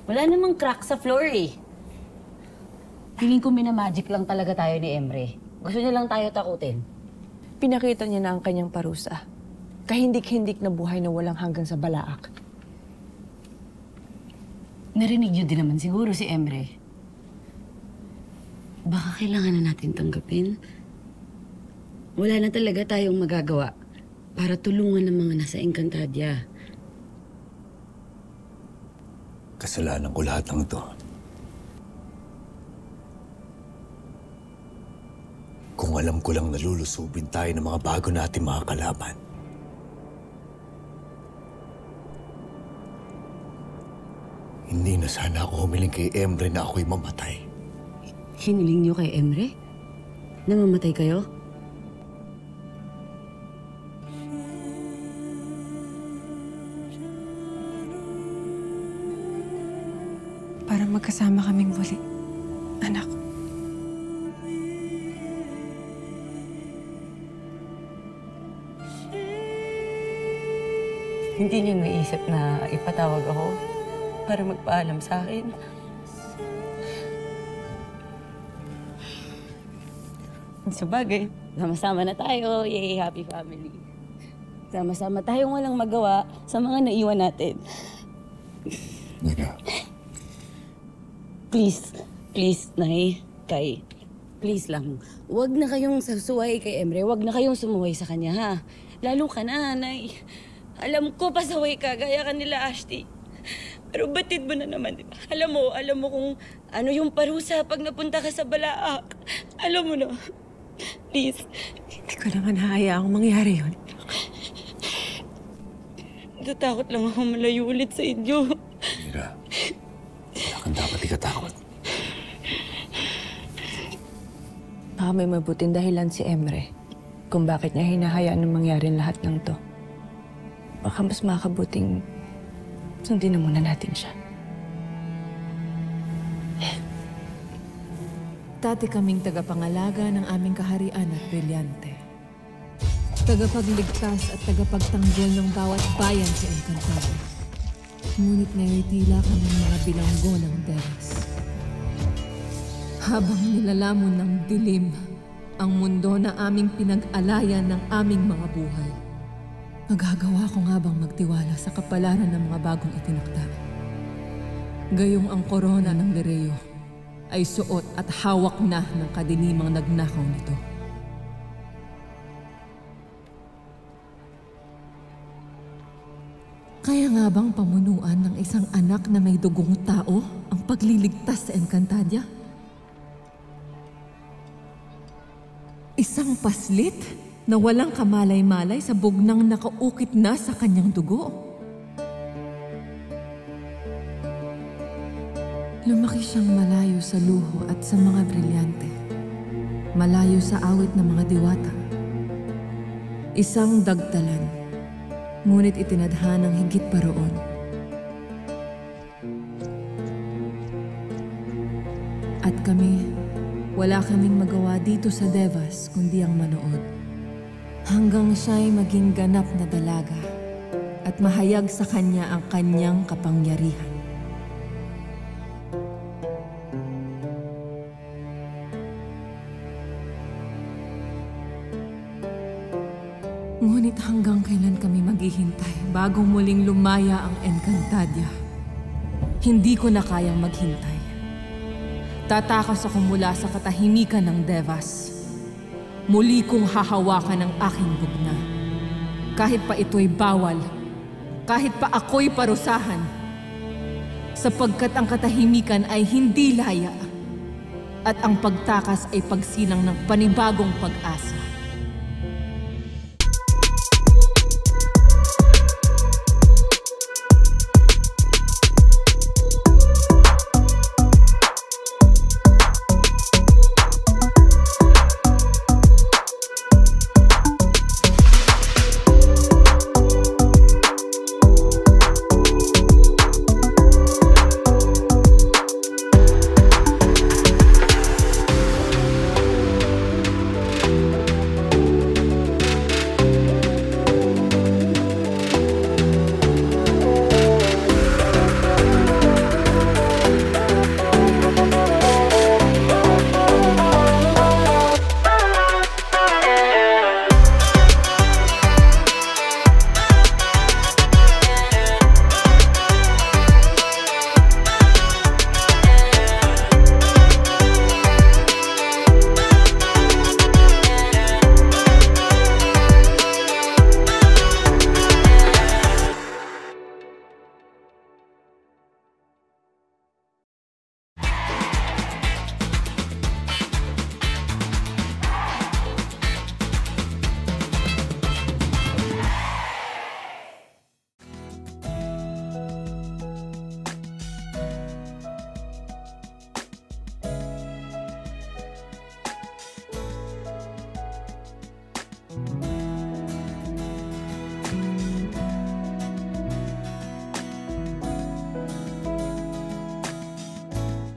Wala namang crack sa floor eh. Feeling ko minamagic lang talaga tayo ni Emre. Gusto niya lang tayo takutin. Pinakita niya na ang kanyang parusa. Kahindik-hindik na buhay na walang hanggang sa balaak. Narinig niyo din naman siguro si Emre. Baka kailangan na natin tanggapin. Wala na talaga tayong magagawa para tulungan ng mga nasa Encantadia. Kasalanan ko lahat ng ito. Kung alam ko lang nalulusubin tayo ng mga bago natin mga kalaban. Hindi na sana ako humiling kay Emre na ako'y mamatay. Hiniling niyo kay Emre? Na mamatay kayo? Para magkasama kaming muli, anak. Hindi niyo naisip na ipatawag ako para magpaalam sa akin? Sabagay, sama-sama na tayo. Yay, happy family. Sama-sama tayong walang magawa sa mga naiwan natin. Nina. Please, Nay, Kay. Please lang, huwag na kayong sasuway kay Emre. Huwag na kayong sumuway sa kanya, ha? Lalo ka na, Nay. Alam ko pasaway ka, gaya ka nila, Ashti. Pero batid mo na naman, di ba? Alam mo kung ano yung parusa pag napunta ka sa Balaak. Alam mo na. Please. Hindi ko naman hahayaang mangyari yun. Natatakot lang ako malayo ulit sa inyo. Mira, wala kang dapat ikatakot. Baka may mabuting dahilan si Emre kung bakit niya hinahayaan na mangyari lahat ng to. Baka mas makabuting sundin na muna natin siya. Dati kaming tagapangalaga ng aming kaharian at brilyante. Tagapagligtas at tagapagtanggol ng bawat bayan sa Encantadia. Ngunit ngayon tila kaming mga bilanggo ng Devas. Habang nilalamon ng dilim ang mundo na aming pinag-alayan ng aming mga buhay, magagawa ko nga bang magtiwala sa kapalaran ng mga bagong itinakda? Gayong ang korona ng Lereo ay suot at hawak na ng kadinimang nagnakaw nito. Kaya nga bang pamunuan ng isang anak na may dugong tao ang pagliligtas sa Encantadia? Isang paslit na walang kamalay-malay sa bugnang nakaukit na sa kanyang dugo. Lumaki siyang malayo sa luho at sa mga brilyante. Malayo sa awit ng mga diwata. Isang dagtalan, ngunit itinadhanang higit pa roon. At kami, wala kaming magawa dito sa Devas kundi ang manood. Hanggang siya'y maging ganap na dalaga at mahayag sa kanya ang kanyang kapangyarihan. Ngunit hanggang kailan kami maghihintay bago muling lumaya ang Encantadia? Hindi ko na kayang maghintay. Tatakas ako mula sa katahimikan ng Devas. Muli kong hahawakan ang aking bugna. Kahit pa ito'y bawal, kahit pa ako'y parusahan. Sapagkat ang katahimikan ay hindi laya at ang pagtakas ay pagsilang ng panibagong pag-asa.